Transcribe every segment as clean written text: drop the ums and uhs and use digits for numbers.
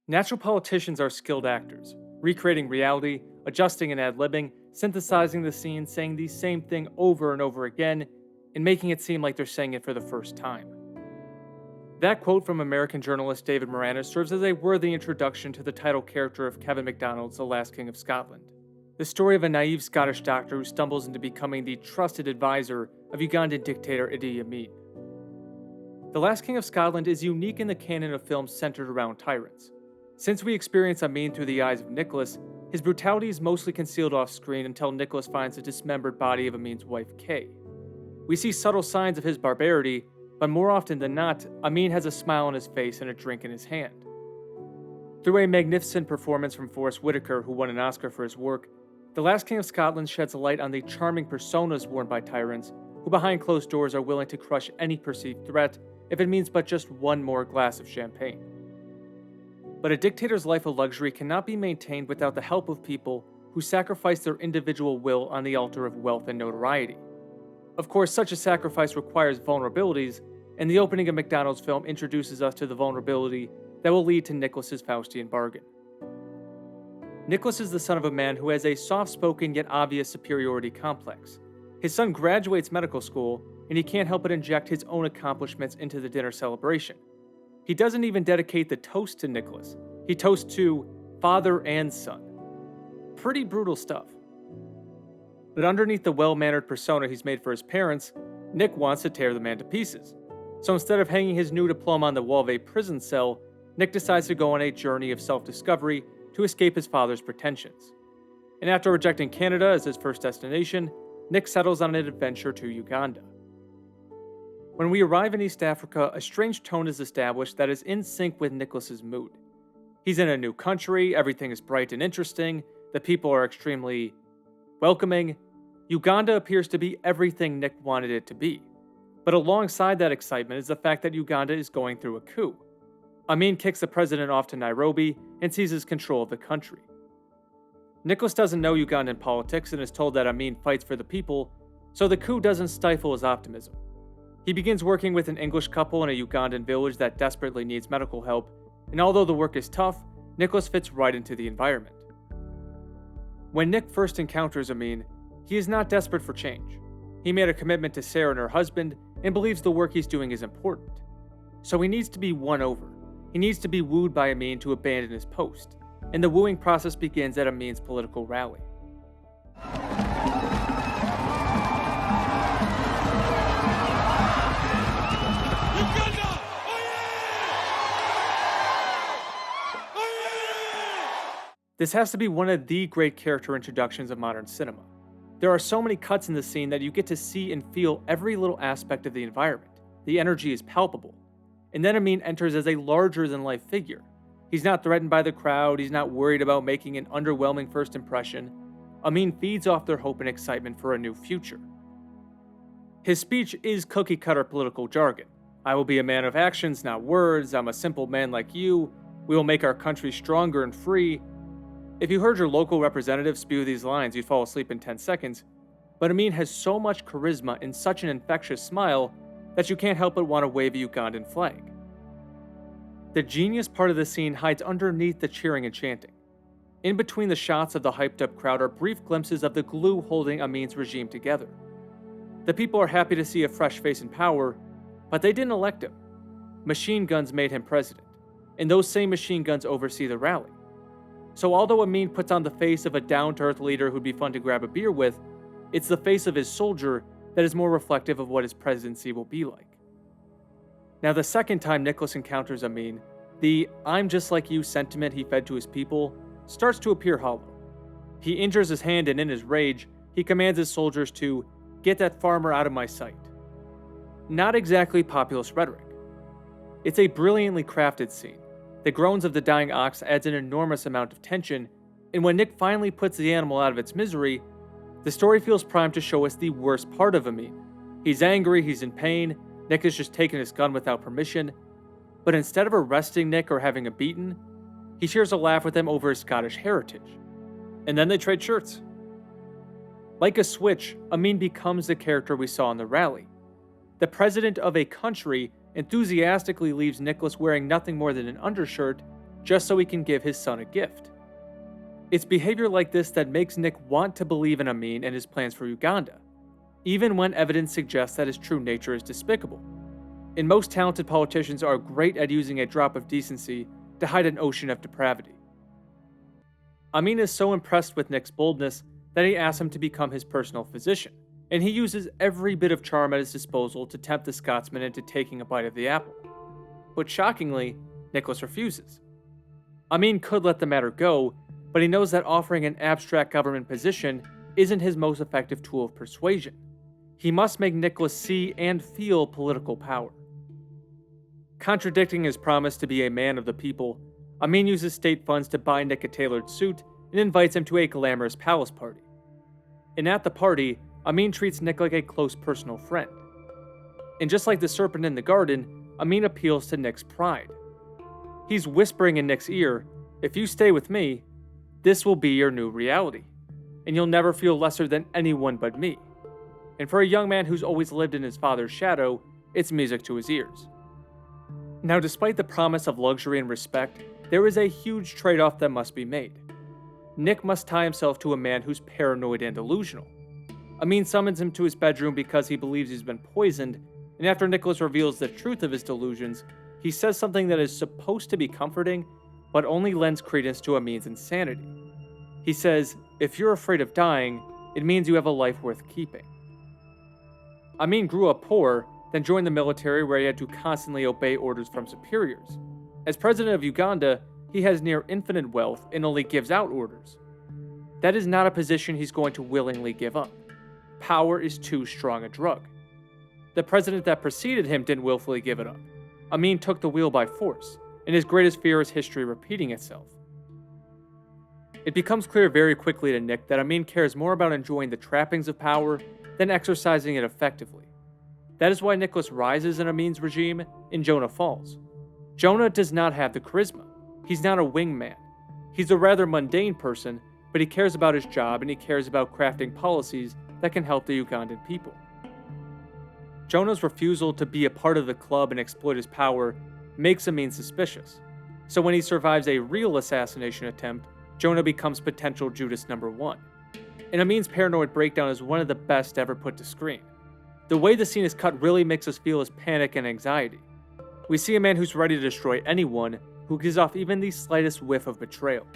Natural politicians are skilled actors, recreating reality, adjusting and ad-libbing, synthesizing the scene, saying the same thing over and over again, and making it seem like they're saying it for the first time. That quote from American journalist David Moranis serves as a worthy introduction to the title character of Kevin MacDonald's The Last King of Scotland, the story of a naive Scottish doctor who stumbles into becoming the trusted advisor of Ugandan dictator Idi Amin. The Last King of Scotland is unique in the canon of films centered around tyrants. Since we experience Amin through the eyes of Nicholas, his brutality is mostly concealed off screen until Nicholas finds the dismembered body of Amin's wife, Kay. We see subtle signs of his barbarity, but more often than not, Amin has a smile on his face and a drink in his hand. Through a magnificent performance from Forest Whitaker, who won an Oscar for his work, The Last King of Scotland sheds a light on the charming personas worn by tyrants, who behind closed doors are willing to crush any perceived threat if it means but just one more glass of champagne. But a dictator's life of luxury cannot be maintained without the help of people who sacrifice their individual will on the altar of wealth and notoriety. Of course, such a sacrifice requires vulnerabilities, and the opening of MacDonald's film introduces us to the vulnerability that will lead to Nicholas's Faustian bargain. Nicholas is the son of a man who has a soft-spoken yet obvious superiority complex. His son graduates medical school, and he can't help but inject his own accomplishments into the dinner celebration. He doesn't even dedicate the toast to Nicholas. He toasts to father and son. Pretty brutal stuff. But underneath the well-mannered persona he's made for his parents, Nick wants to tear the man to pieces. So instead of hanging his new diploma on the wall of a prison cell, Nick decides to go on a journey of self-discovery to escape his father's pretensions. And after rejecting Canada as his first destination, Nick settles on an adventure to Uganda. When we arrive in East Africa, a strange tone is established that is in sync with Nicholas's mood. He's in a new country, everything is bright and interesting, the people are extremely welcoming. Uganda appears to be everything Nick wanted it to be. But alongside that excitement is the fact that Uganda is going through a coup. Amin kicks the president off to Nairobi and seizes control of the country. Nicholas doesn't know Ugandan politics and is told that Amin fights for the people, so the coup doesn't stifle his optimism. He begins working with an English couple in a Ugandan village that desperately needs medical help, and although the work is tough, Nicholas fits right into the environment. When Nick first encounters Amin, he is not desperate for change. He made a commitment to Sarah and her husband and believes the work he's doing is important. So he needs to be won over. He needs to be wooed by Amin to abandon his post, and the wooing process begins at Amin's political rally. This has to be one of the great character introductions of modern cinema. There are so many cuts in the scene that you get to see and feel every little aspect of the environment. The energy is palpable. And then Amin enters as a larger-than-life figure. He's not threatened by the crowd, he's not worried about making an underwhelming first impression. Amin feeds off their hope and excitement for a new future. His speech is cookie-cutter political jargon. I will be a man of actions, not words. I'm a simple man like you. We will make our country stronger and free. If you heard your local representative spew these lines, you'd fall asleep in 10 seconds, but Amin has so much charisma and such an infectious smile that you can't help but want to wave a Ugandan flag. The genius part of the scene hides underneath the cheering and chanting. In between the shots of the hyped-up crowd are brief glimpses of the glue holding Amin's regime together. The people are happy to see a fresh face in power, but they didn't elect him. Machine guns made him president, and those same machine guns oversee the rally. So although Amin puts on the face of a down-to-earth leader who'd be fun to grab a beer with, it's the face of his soldier that is more reflective of what his presidency will be like. Now, the second time Nicholas encounters Amin, the "I'm just like you" sentiment he fed to his people starts to appear hollow. He injures his hand, and in his rage, he commands his soldiers to "get that farmer out of my sight." Not exactly populist rhetoric. It's a brilliantly crafted scene. The groans of the dying ox adds an enormous amount of tension, and when Nick finally puts the animal out of its misery, the story feels primed to show us the worst part of Amin. He's angry, he's in pain, Nick has just taken his gun without permission, but instead of arresting Nick or having him beaten, he shares a laugh with him over his Scottish heritage. And then they trade shirts. Like a switch, Amin becomes the character we saw in the rally. The president of a country enthusiastically leaves Nicholas wearing nothing more than an undershirt just so he can give his son a gift. It's behavior like this that makes Nick want to believe in Amin and his plans for Uganda, even when evidence suggests that his true nature is despicable. And most talented politicians are great at using a drop of decency to hide an ocean of depravity. Amin is so impressed with Nick's boldness that he asks him to become his personal physician, and he uses every bit of charm at his disposal to tempt the Scotsman into taking a bite of the apple. But shockingly, Nicholas refuses. Amin could let the matter go, but he knows that offering an abstract government position isn't his most effective tool of persuasion. He must make Nicholas see and feel political power. Contradicting his promise to be a man of the people, Amin uses state funds to buy Nick a tailored suit and invites him to a glamorous palace party. And at the party, Amin treats Nick like a close personal friend. And just like the serpent in the garden, Amin appeals to Nick's pride. He's whispering in Nick's ear, "If you stay with me, this will be your new reality, and you'll never feel lesser than anyone but me." And for a young man who's always lived in his father's shadow, it's music to his ears. Now, despite the promise of luxury and respect, there is a huge trade-off that must be made. Nick must tie himself to a man who's paranoid and delusional. Amin summons him to his bedroom because he believes he's been poisoned, and after Nicholas reveals the truth of his delusions, he says something that is supposed to be comforting, but only lends credence to Amin's insanity. He says, "If you're afraid of dying, it means you have a life worth keeping." Amin grew up poor, then joined the military where he had to constantly obey orders from superiors. As president of Uganda, he has near infinite wealth and only gives out orders. That is not a position he's going to willingly give up. Power is too strong a drug. The president that preceded him didn't willfully give it up. Amin took the wheel by force, and his greatest fear is history repeating itself. It becomes clear very quickly to Nick that Amin cares more about enjoying the trappings of power than exercising it effectively. That is why Nicholas rises in Amin's regime and Jonah falls. Jonah does not have the charisma. He's not a wingman. He's a rather mundane person, but he cares about his job and he cares about crafting policies that can help the Ugandan people. Jonah's refusal to be a part of the club and exploit his power makes Amin suspicious. So when he survives a real assassination attempt, Jonah becomes potential Judas number 1. And Amin's paranoid breakdown is one of the best ever put to screen. The way the scene is cut really makes us feel his panic and anxiety. We see a man who's ready to destroy anyone who gives off even the slightest whiff of betrayal.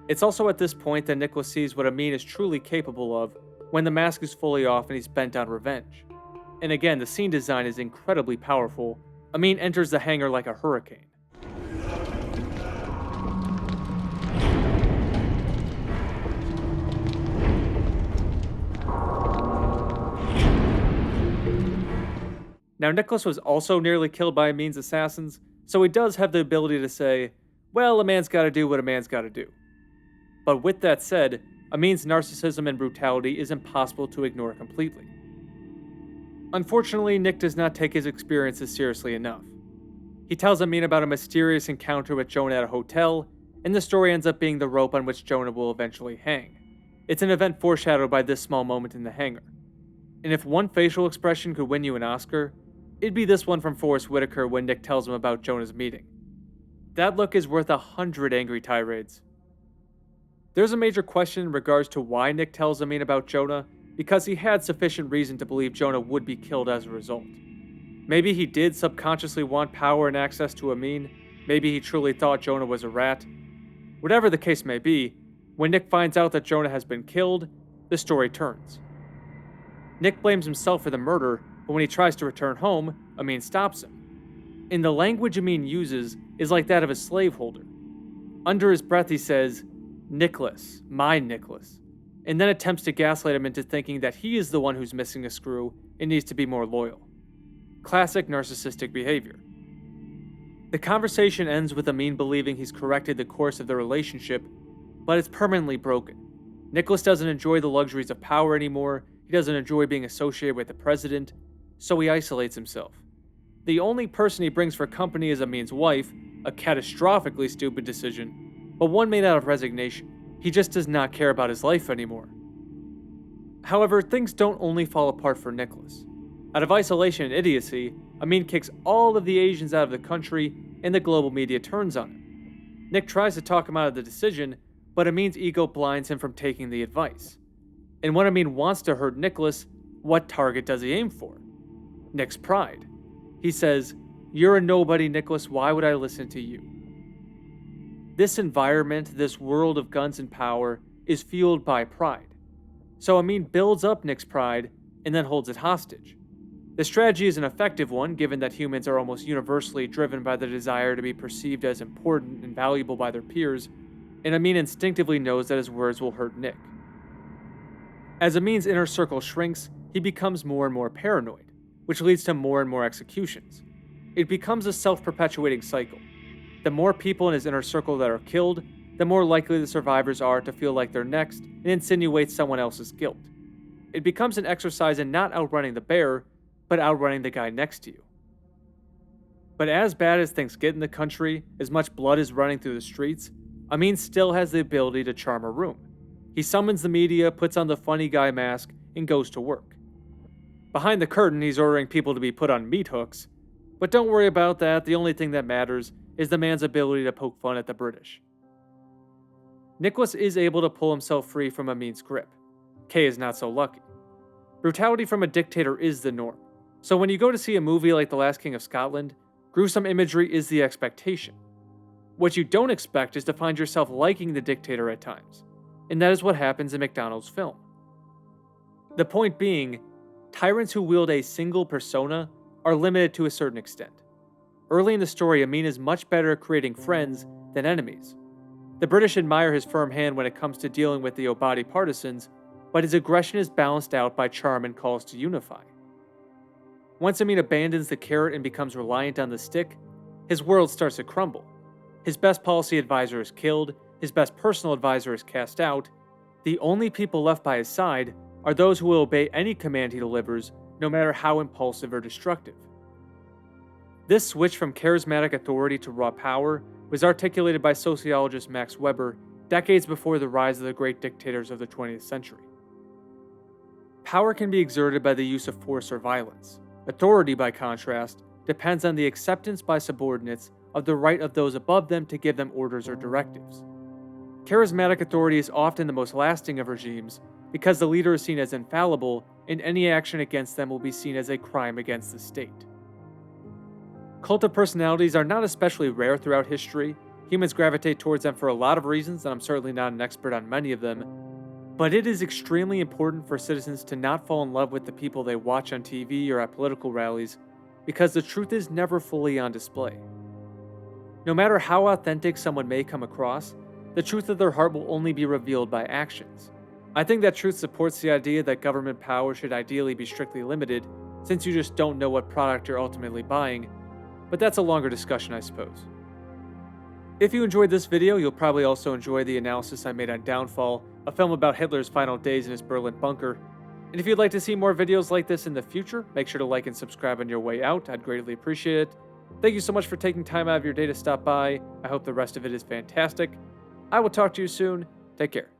It's also at this point that Nicholas sees what Amin is truly capable of when the mask is fully off and he's bent on revenge. And again, the scene design is incredibly powerful. Amin enters the hangar like a hurricane. Now, Nicholas was also nearly killed by Amin's assassins, so he does have the ability to say, well, a man's gotta do what a man's gotta do. But with that said, Amin's narcissism and brutality is impossible to ignore completely. Unfortunately, Nick does not take his experiences seriously enough. He tells Amin about a mysterious encounter with Jonah at a hotel, and the story ends up being the rope on which Jonah will eventually hang. It's an event foreshadowed by this small moment in the hangar. And if one facial expression could win you an Oscar, it'd be this one from Forest Whitaker when Nick tells him about Jonah's meeting. That look is worth 100 angry tirades. There's a major question in regards to why Nick tells Amin about Jonah, because he had sufficient reason to believe Jonah would be killed as a result. Maybe he did subconsciously want power and access to Amin, maybe he truly thought Jonah was a rat. Whatever the case may be, when Nick finds out that Jonah has been killed, the story turns. Nick blames himself for the murder, but when he tries to return home, Amin stops him. And the language Amin uses is like that of a slaveholder. Under his breath he says, "Nicholas, my Nicholas," and then attempts to gaslight him into thinking that he is the one who's missing a screw and needs to be more loyal. Classic narcissistic behavior. The conversation ends with Amin believing he's corrected the course of the relationship, but it's permanently broken. Nicholas doesn't enjoy the luxuries of power anymore, he doesn't enjoy being associated with the president, so he isolates himself. The only person he brings for company is Amin's wife, a catastrophically stupid decision, but one made out of resignation. He just does not care about his life anymore. However, things don't only fall apart for Nicholas. Out of isolation and idiocy, Amin kicks all of the Asians out of the country, and the global media turns on him. Nick tries to talk him out of the decision, but Amin's ego blinds him from taking the advice. And when Amin wants to hurt Nicholas, what target does he aim for? Nick's pride. He says, "You're a nobody, Nicholas, why would I listen to you?" This environment, this world of guns and power, is fueled by pride. So Amin builds up Nick's pride and then holds it hostage. The strategy is an effective one, given that humans are almost universally driven by the desire to be perceived as important and valuable by their peers, and Amin instinctively knows that his words will hurt Nick. As Amin's inner circle shrinks, he becomes more and more paranoid, which leads to more and more executions. It becomes a self-perpetuating cycle. The more people in his inner circle that are killed, the more likely the survivors are to feel like they're next and insinuate someone else's guilt. It becomes an exercise in not outrunning the bear, but outrunning the guy next to you. But as bad as things get in the country, as much blood is running through the streets, Amin still has the ability to charm a room. He summons the media, puts on the funny guy mask, and goes to work. Behind the curtain, he's ordering people to be put on meat hooks, but don't worry about that, the only thing that matters is the man's ability to poke fun at the British. Nicholas is able to pull himself free from Amin's grip. Kay is not so lucky. Brutality from a dictator is the norm, so when you go to see a movie like The Last King of Scotland, gruesome imagery is the expectation. What you don't expect is to find yourself liking the dictator at times, and that is what happens in McDonald's film. The point being, tyrants who wield a single persona are limited to a certain extent. Early in the story, Amin is much better at creating friends than enemies. The British admire his firm hand when it comes to dealing with the Obadi partisans, but his aggression is balanced out by charm and calls to unify. Once Amin abandons the carrot and becomes reliant on the stick, his world starts to crumble. His best policy advisor is killed, his best personal advisor is cast out. The only people left by his side are those who will obey any command he delivers, no matter how impulsive or destructive. This switch from charismatic authority to raw power was articulated by sociologist Max Weber decades before the rise of the great dictators of the 20th century. Power can be exerted by the use of force or violence. Authority, by contrast, depends on the acceptance by subordinates of the right of those above them to give them orders or directives. Charismatic authority is often the most lasting of regimes because the leader is seen as infallible and any action against them will be seen as a crime against the state. Cult of personalities are not especially rare throughout history. Humans gravitate towards them for a lot of reasons, and I'm certainly not an expert on many of them. But it is extremely important for citizens to not fall in love with the people they watch on TV or at political rallies, because the truth is never fully on display. No matter how authentic someone may come across, the truth of their heart will only be revealed by actions. I think that truth supports the idea that government power should ideally be strictly limited, since you just don't know what product you're ultimately buying, but that's a longer discussion, I suppose. If you enjoyed this video, you'll probably also enjoy the analysis I made on Downfall, a film about Hitler's final days in his Berlin bunker. And if you'd like to see more videos like this in the future, make sure to like and subscribe on your way out, I'd greatly appreciate it. Thank you so much for taking time out of your day to stop by. I hope the rest of it is fantastic. I will talk to you soon. Take care.